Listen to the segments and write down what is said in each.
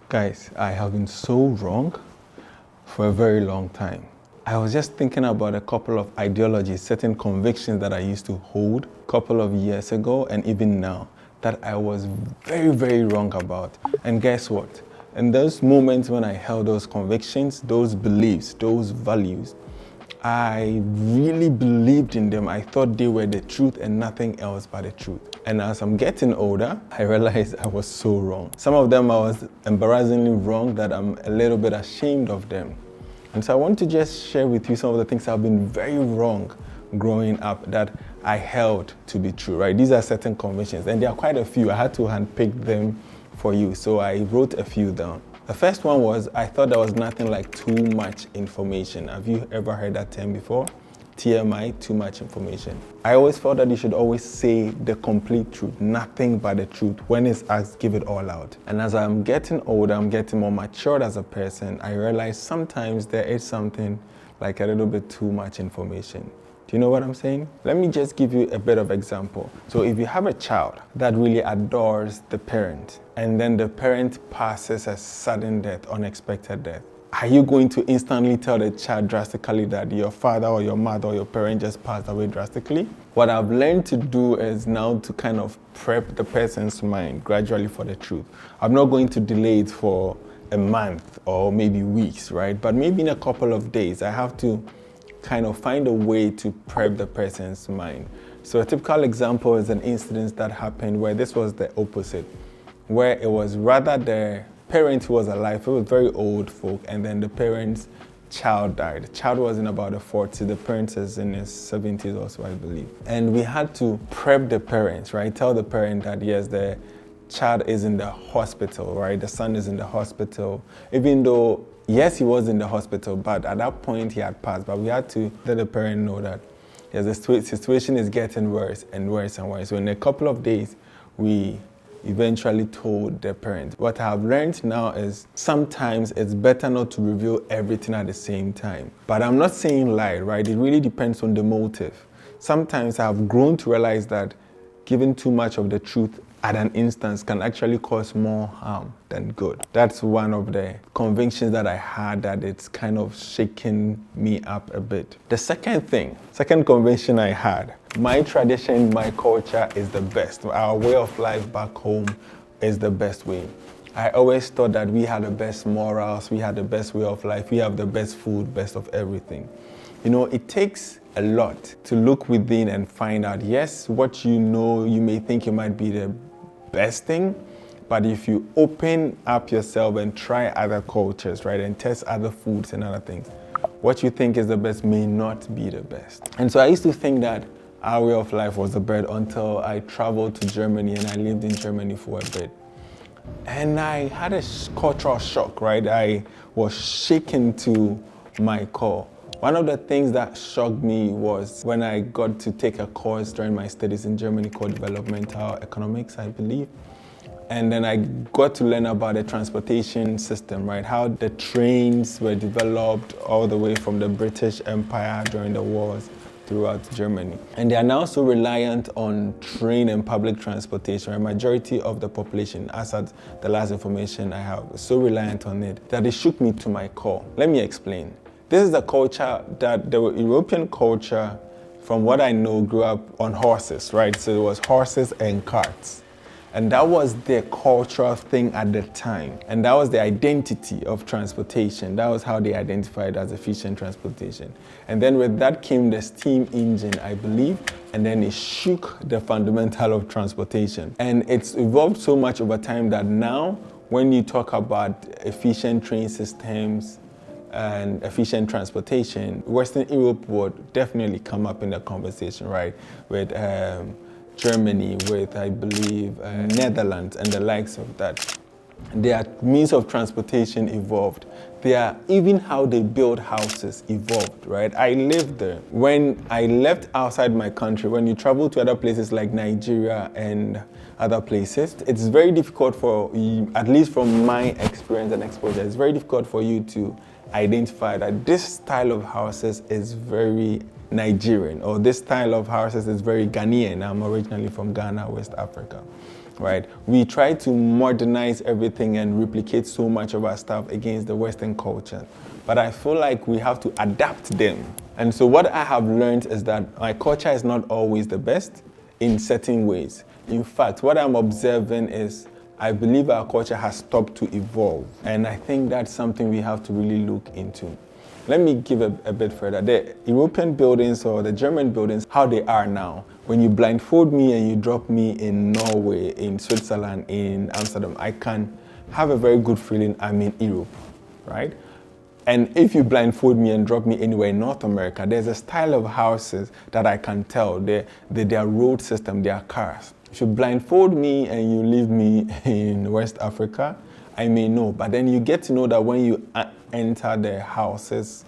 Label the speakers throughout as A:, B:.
A: Guys, I have been so wrong for a very long time. I was just thinking about a couple of ideologies, certain convictions that I used to hold a couple of years ago and even now that I was very, very wrong about. And guess what? In those moments when I held those convictions, those beliefs, those values, I really believed in them. I thought they were the truth and nothing else but the truth. And as I'm getting older, I realized I was so wrong. Some of them I was embarrassingly wrong that I'm a little bit ashamed of them. And so I want to just share with you some of the things I've been very wrong growing up that I held to be true, right? These are certain convictions, and there are quite a few. I had to handpick them for you, so I wrote a few down. The first one was, I thought there was nothing like too much information. Have you ever heard that term before? TMI, too much information. I always felt that you should always say the complete truth, nothing but the truth. When it's asked, give it all out. And as I'm getting older, I'm getting more matured as a person, I realize sometimes there is something like a little bit too much information. Do you know what I'm saying? Let me just give you a bit of example. So if you have a child that really adores the parent, and then the parent passes a sudden death, unexpected death, are you going to instantly tell the child drastically that your father or your mother or your parent just passed away drastically? What I've learned to do is now to kind of prep the person's mind gradually for the truth. I'm not going to delay it for a month or maybe weeks, right? But maybe in a couple of days, I have to kind of find a way to prep the person's mind. So a typical example is an incident that happened where this was the opposite, where it was rather the parent who was alive, it was very old folk, and then the parent's child died. The child was in about the 40s, the parent is in his 70s also, I believe. And we had to prep the parents, right? Tell the parent that yes, the child is in the hospital, right? The son is in the hospital, even though yes, he was in the hospital, but at that point he had passed. But we had to let the parent know that yes, the situation is getting worse and worse and worse. So in a couple of days, we eventually told the parent. What I have learned now is sometimes it's better not to reveal everything at the same time. But I'm not saying lie, right? It really depends on the motive. Sometimes I have grown to realize that giving too much of the truth at an instance can actually cause more harm than good. That's one of the convictions that I had that it's kind of shaking me up a bit. The second conviction I had, my tradition, my culture is the best. Our way of life back home is the best way. I always thought that we had the best morals, we had the best way of life, we have the best food, best of everything. You know, it takes a lot to look within and find out, yes, what you know, you may think it might be the best thing, but if you open up yourself and try other cultures, right, and test other foods and other things, what you think is the best may not be the best. And so I used to think that our way of life was the best until I traveled to Germany and I lived in Germany for a bit. And I had a cultural shock, right? I was shaken to my core. One of the things that shocked me was when I got to take a course during my studies in Germany called Developmental Economics, I believe. And then I got to learn about the transportation system, right? How the trains were developed all the way from the British Empire during the wars throughout Germany. And they are now so reliant on train and public transportation. A majority of the population, as at the last information I have, is so reliant on it that it shook me to my core. Let me explain. This is the culture that the European culture, from what I know, grew up on horses, right? So it was horses and carts. And that was their cultural thing at the time. And that was the identity of transportation. That was how they identified as efficient transportation. And then with that came the steam engine, I believe, and then it shook the fundamental of transportation. And it's evolved so much over time that now, when you talk about efficient train systems and efficient transportation, Western Europe would definitely come up in the conversation, right? With Germany, with, I believe, Netherlands and the likes of that. Their means of transportation evolved. Even how they build houses evolved, right? I lived there. When I left outside my country, when you travel to other places like Nigeria and other places, it's very difficult for you, at least from my experience and exposure, it's very difficult for you to identify that this style of houses is very Nigerian, or this style of houses is very Ghanaian. I'm originally from Ghana, West Africa. right? We try to modernize everything and replicate so much of our stuff against the Western culture. But I feel like we have to adapt them. And so what I have learned is that my culture is not always the best in certain ways. In fact, what I'm observing is I believe our culture has stopped to evolve. And I think that's something we have to really look into. Let me give a bit further. The European buildings or the German buildings, how they are now, when you blindfold me and you drop me in Norway, in Switzerland, in Amsterdam, I can have a very good feeling I'm in Europe, right? And if you blindfold me and drop me anywhere in North America, there's a style of houses that I can tell, their road system, their cars. If you blindfold me and you leave me in West Africa, I may know, but then you get to know that when you enter the houses,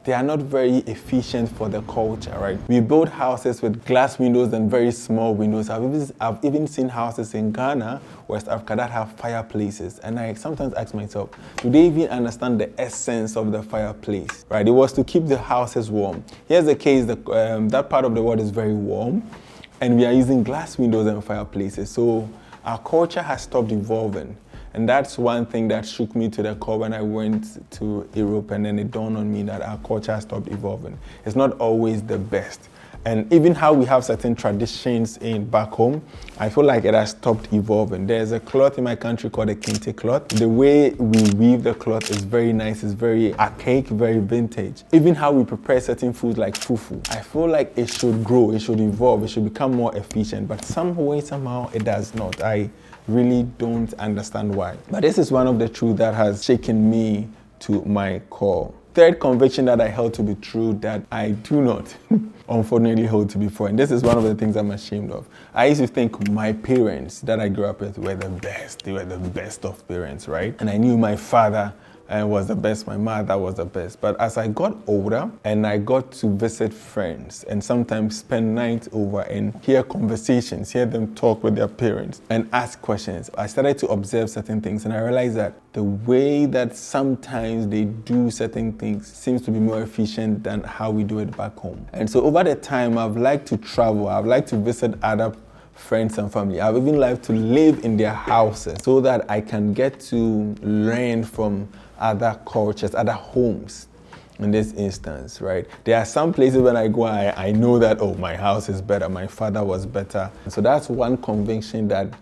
A: they are not very efficient for the culture, right? We build houses with glass windows and very small windows. I've even seen houses in Ghana, West Africa, that have fireplaces. And I sometimes ask myself, do they even understand the essence of the fireplace, right? It was to keep the houses warm. Here's the case, that part of the world is very warm, and we are using glass windows and fireplaces. So our culture has stopped evolving. And that's one thing that shook me to the core when I went to Europe, and then it dawned on me that our culture has stopped evolving. It's not always the best. And even how we have certain traditions back home, I feel like it has stopped evolving. There's a cloth in my country called a kente cloth. The way we weave the cloth is very nice, it's very archaic, very vintage. Even how we prepare certain foods like fufu, I feel like it should grow, it should evolve, it should become more efficient, but some way, somehow it does not. I really don't understand why. But this is one of the truths that has shaken me to my core. Third conviction that I held to be true that I do not unfortunately hold to be false. And this is one of the things I'm ashamed of. I used to think my parents that I grew up with were the best. They were the best of parents, right? And I knew my father was the best, my mother was the best. But as I got older and I got to visit friends and sometimes spend nights over and hear conversations, hear them talk with their parents and ask questions, I started to observe certain things, and I realized that the way that sometimes they do certain things seems to be more efficient than how we do it back home. And so over the time, I've liked to travel, I've liked to visit other friends and family. I've even liked to live in their houses so that I can get to learn from other cultures, other homes in this instance, right? There are some places when I go, I know that, oh, my house is better, my father was better. So that's one conviction that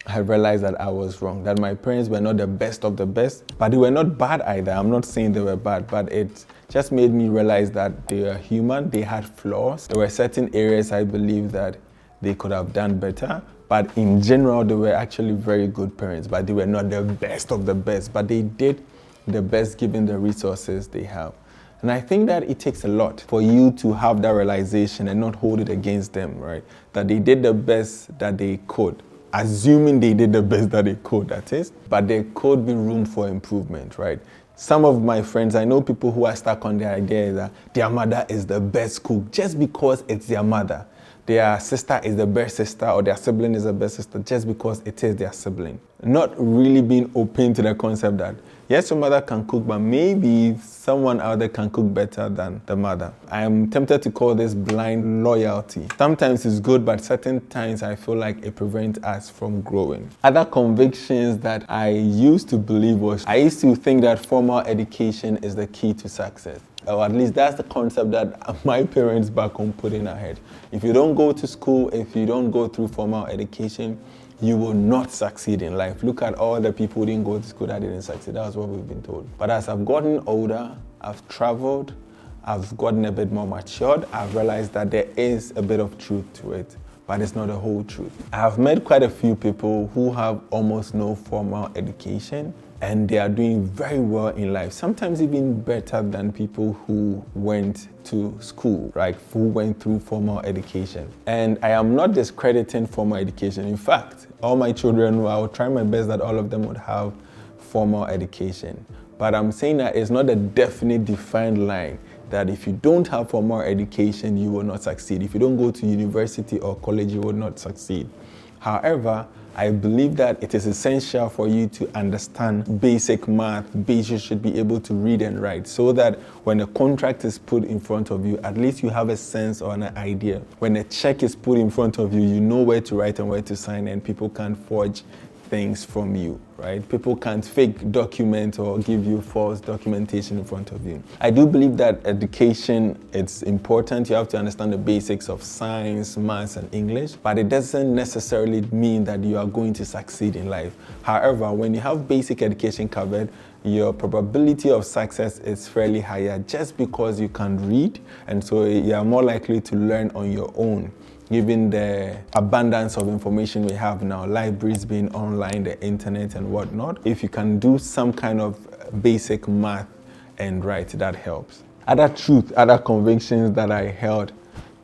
A: I realized that I was wrong, that my parents were not the best of the best, but they were not bad either. I'm not saying they were bad, but it just made me realize that they are human, they had flaws. There were certain areas I believe that they could have done better, but in general, they were actually very good parents, but they were not the best of the best, but they did the best given the resources they have. And I think that it takes a lot for you to have that realization and not hold it against them, right? That they did the best that they could, assuming they did the best that they could, that is, but there could be room for improvement, right? Some of my friends, I know people who are stuck on the idea that their mother is the best cook just because it's their mother. Their sister is the best sister or their sibling is the best sister just because it is their sibling. Not really being open to the concept that, yes, your mother can cook, but maybe someone out there can cook better than the mother. I am tempted to call this blind loyalty. Sometimes it's good, but certain times I feel like it prevents us from growing. Other convictions that I used to believe was, I used to think that formal education is the key to success. Or at least that's the concept that my parents back home put in our head. If you don't go to school, if you don't go through formal education, you will not succeed in life. Look at all the people who didn't go to school that didn't succeed. That's what we've been told. But as I've gotten older, I've traveled, I've gotten a bit more matured, I've realized that there is a bit of truth to it, but it's not the whole truth. I've met quite a few people who have almost no formal education, and they are doing very well in life, sometimes even better than people who went to school, right? Who went through formal education. And I am not discrediting formal education. In fact, all my children, I will try my best that all of them would have formal education. But I'm saying that it's not a definite defined line that if you don't have formal education, you will not succeed. If you don't go to university or college, you will not succeed. However, I believe that it is essential for you to understand basic math. You should be able to read and write so that when a contract is put in front of you, at least you have a sense or an idea. When a check is put in front of you, you know where to write and where to sign, and people can't forge things from you, right? People can't fake document or give you false documentation in front of you. I do believe that education, it's important. You have to understand the basics of science, maths, and English, but it doesn't necessarily mean that you are going to succeed in life. However, when you have basic education covered, your probability of success is fairly higher just because you can read, and so you are more likely to learn on your own. Given the abundance of information we have now, libraries being online, the internet and whatnot, if you can do some kind of basic math and write, that helps. Other convictions that I held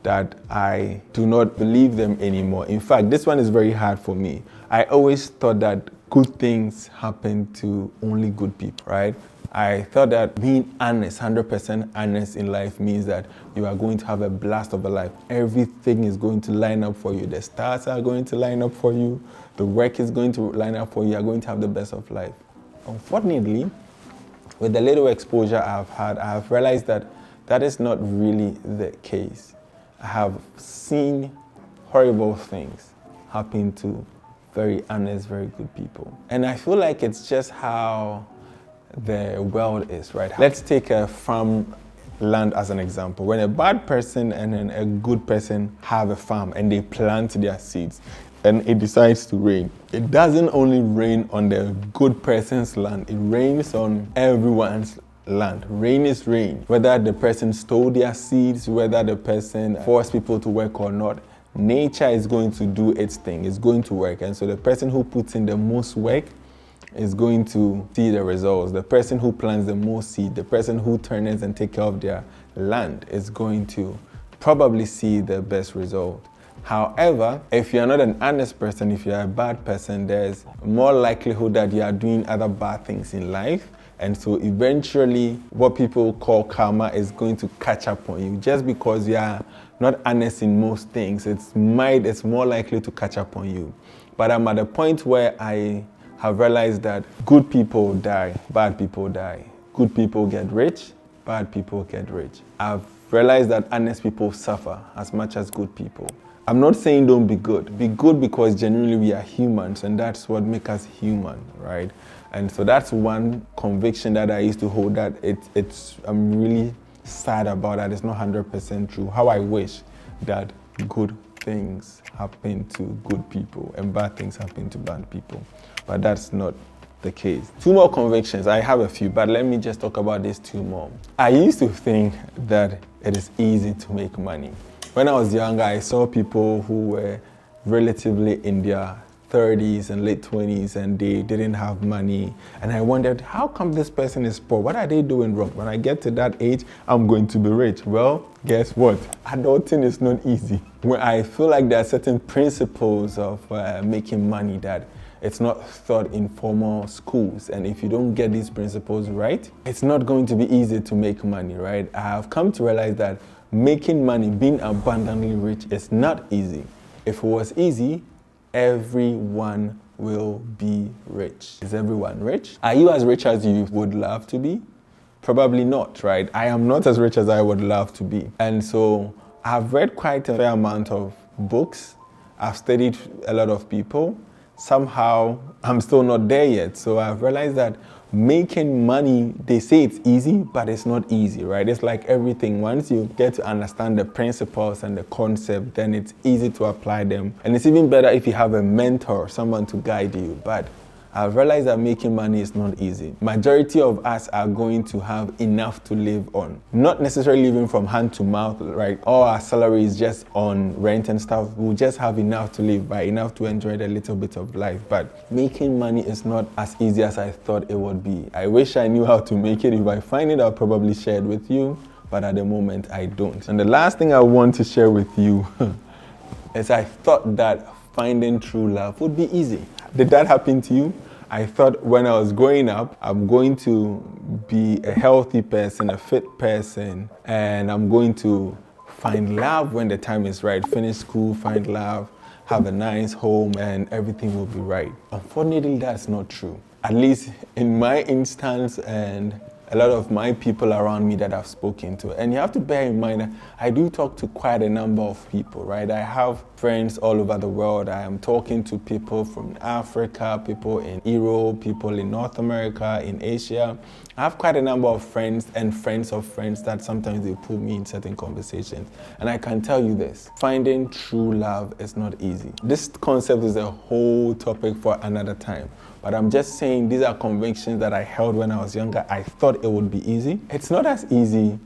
A: that I do not believe them anymore. In fact, this one is very hard for me. I always thought that good things happen to only good people, right? I thought that being honest, 100% honest in life means that you are going to have a blast of a life. Everything is going to line up for you. The stars are going to line up for you. The work is going to line up for you. You are going to have the best of life. Unfortunately, with the little exposure I've had, I have realized that that is not really the case. I have seen horrible things happen to very honest, very good people. And I feel like it's just how the world is, right? Let's take a farm land as an example. When a bad person and then a good person have a farm and they plant their seeds and it decides to rain, it doesn't only rain on the good person's land, it rains on everyone's land. Rain is rain. Whether the person stole their seeds, whether the person forced people to work or not, nature is going to do its thing. It's going to work. And so the person who puts in the most work is going to see the results. The person who plants the most seed, the person who turns and takes care of their land is going to probably see the best result. However, if you're not an honest person, if you're a bad person, there's more likelihood that you are doing other bad things in life. And so eventually what people call karma is going to catch up on you. Just because you are not honest in most things, it's more likely to catch up on you. But I'm at a point where I have realized that good people die, bad people die. Good people get rich, bad people get rich. I've realized that honest people suffer as much as good people. I'm not saying don't be good. Be good because genuinely we are humans, and that's what makes us human, right? And so that's one conviction that I used to hold, that I'm really sad about that. It's not 100% true. How I wish that good things happen to good people and bad things happen to bad people. But that's not the case. 2 more convictions. I have a few, but let me just talk about these 2 more. I used to think that it is easy to make money. When I was younger, I saw people who were relatively in their 30s and late 20s and they didn't have money. And I wondered, how come this person is poor? What are they doing wrong? When I get to that age, I'm going to be rich. Well, guess what? Adulting is not easy. When I feel like there are certain principles of making money that it's not taught in formal schools. And if you don't get these principles right, it's not going to be easy to make money, right? I have come to realize that making money, being abundantly rich is not easy. If it was easy, everyone will be rich. Is everyone rich? Are you as rich as you would love to be? Probably not, right? I am not as rich as I would love to be. And so I've read quite a fair amount of books. I've studied a lot of people. Somehow I'm still not there yet. So I've realized that making money, they say it's easy, but it's not easy, right? It's like everything. Once you get to understand the principles and the concept, then it's easy to apply them. And it's even better if you have a mentor, someone to guide you. But I've realized that making money is not easy. Majority of us are going to have enough to live on. Not necessarily living from hand to mouth, right? All our salary is just on rent and stuff. We'll just have enough to live by, enough to enjoy the little bit of life. But making money is not as easy as I thought it would be. I wish I knew how to make it. If I find it, I'll probably share it with you. But at the moment, I don't. And the last thing I want to share with you is I thought that finding true love would be easy. Did that happen to you? I thought when I was growing up, I'm going to be a healthy person, a fit person, and I'm going to find love when the time is right. Finish school, find love, have a nice home, and everything will be right. Unfortunately, that's not true. At least in my instance and a lot of my people around me that I've spoken to. And you have to bear in mind that I do talk to quite a number of people, right? I have friends all over the world. I am talking to people from Africa, people in Europe, people in North America, in Asia. I have quite a number of friends and friends of friends that sometimes they put me in certain conversations. And I can tell you this, finding true love is not easy. This concept is a whole topic for another time. But I'm just saying these are convictions that I held when I was younger. I thought it would be easy. It's not as easy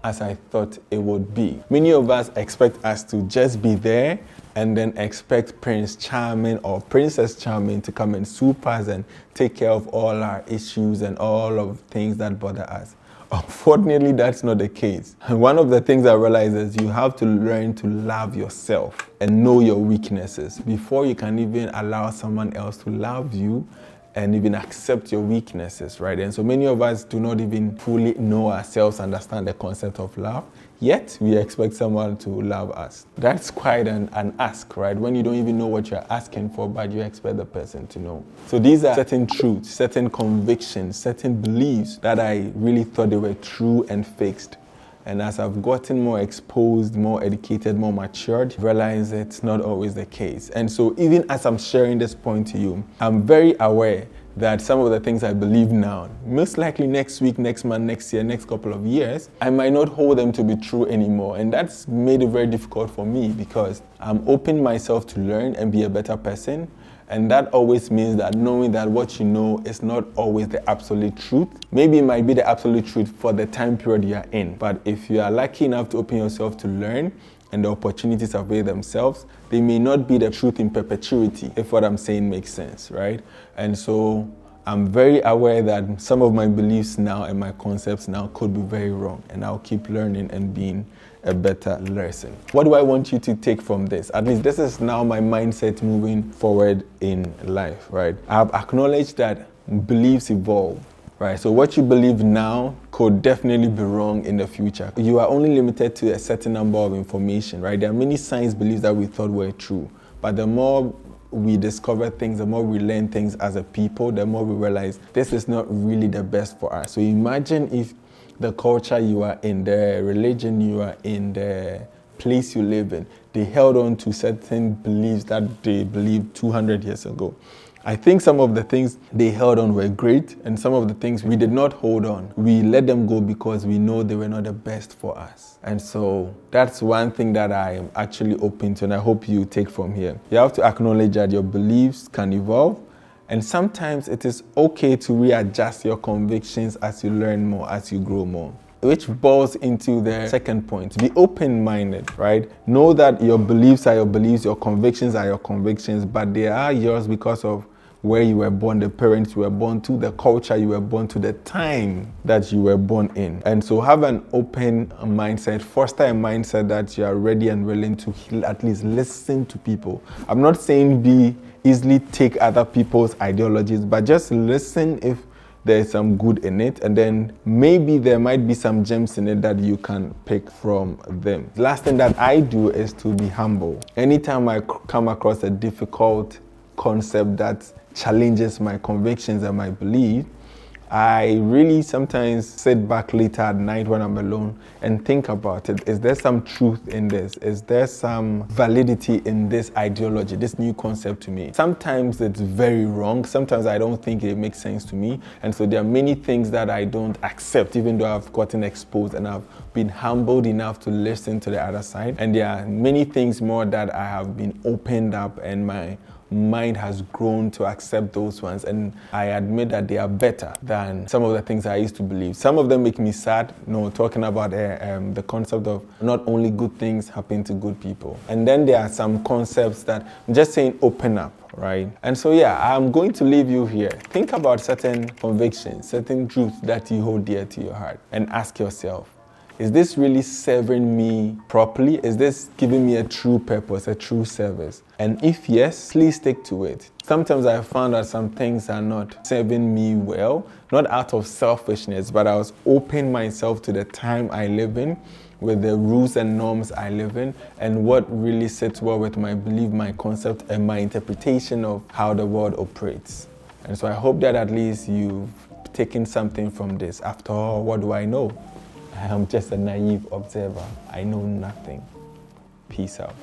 A: as I thought it would be. Many of us expect us to just be there and then expect Prince Charming or Princess Charming to come and swoop us and take care of all our issues and all of things that bother us. Unfortunately, that's not the case. One of the things I realized is you have to learn to love yourself and know your weaknesses before you can even allow someone else to love you and even accept your weaknesses, right? And so many of us do not even fully know ourselves, understand the concept of love, yet we expect someone to love us. That's quite an ask, right? When you don't even know what you're asking for, but you expect the person to know. So these are certain truths, certain convictions, certain beliefs that I really thought they were true and fixed. And as I've gotten more exposed, more educated, more matured, I realize it's not always the case. And so even as I'm sharing this point to you, I'm very aware that some of the things I believe now, most likely next week, next month, next year, next couple of years, I might not hold them to be true anymore. And that's made it very difficult for me because I'm opening myself to learn and be a better person. And that always means that knowing that what you know is not always the absolute truth. Maybe it might be the absolute truth for the time period you are in. But if you are lucky enough to open yourself to learn and the opportunities avail themselves, they may not be the truth in perpetuity, if what I'm saying makes sense, right? And so I'm very aware that some of my beliefs now and my concepts now could be very wrong. And I'll keep learning and being a better person. What do I want you to take from this? At least this is now my mindset moving forward in life, right? I've acknowledged that beliefs evolve, right? So what you believe now could definitely be wrong in the future. You are only limited to a certain number of information, right? There are many science beliefs that we thought were true, but the more we discover things, the more we learn things as a people, the more we realize this is not really the best for us. So imagine if the culture you are in, the religion you are in, the place you live in, they held on to certain beliefs that they believed 200 years ago. I think some of the things they held on were great, and some of the things we did not hold on. We let them go because we know they were not the best for us. And so that's one thing that I am actually open to, and I hope you take from here. You have to acknowledge that your beliefs can evolve, and sometimes it is okay to readjust your convictions as you learn more, as you grow more. Which boils into the second point. Be open-minded, right? Know that your beliefs are your beliefs, your convictions are your convictions, but they are yours because of where you were born, the parents you were born to, the culture you were born to, the time that you were born in. And so have an open mindset, foster a mindset that you are ready and willing to at least listen to people. I'm not saying easily take other people's ideologies, but just listen if there's some good in it, and then maybe there might be some gems in it that you can pick from them. The last thing that I do is to be humble. Anytime I come across a difficult concept that challenges my convictions and my belief, I really sometimes sit back later at night when I'm alone and think about it. Is there some truth in this? Is there some validity in this ideology, this new concept to me? Sometimes it's very wrong. Sometimes I don't think it makes sense to me. And so there are many things that I don't accept, even though I've gotten exposed and I've been humbled enough to listen to the other side. And there are many things more that I have been opened up, and my mind has grown to accept those ones, and I admit that they are better than some of the things I used to believe. Some of them make me sad, talking about the concept of not only good things happen to good people. And then there are some concepts that I'm just saying open up, right? And so I'm going to leave you here. Think about certain convictions, certain truths that you hold dear to your heart, and ask yourself, is this really serving me properly? Is this giving me a true purpose, a true service? And if yes, please stick to it. Sometimes I found that some things are not serving me well, not out of selfishness, but I was opening myself to the time I live in, with the rules and norms I live in, and what really sits well with my belief, my concept, and my interpretation of how the world operates. And so I hope that at least you've taken something from this. After all, what do I know? I am just a naive observer. I know nothing. Peace out.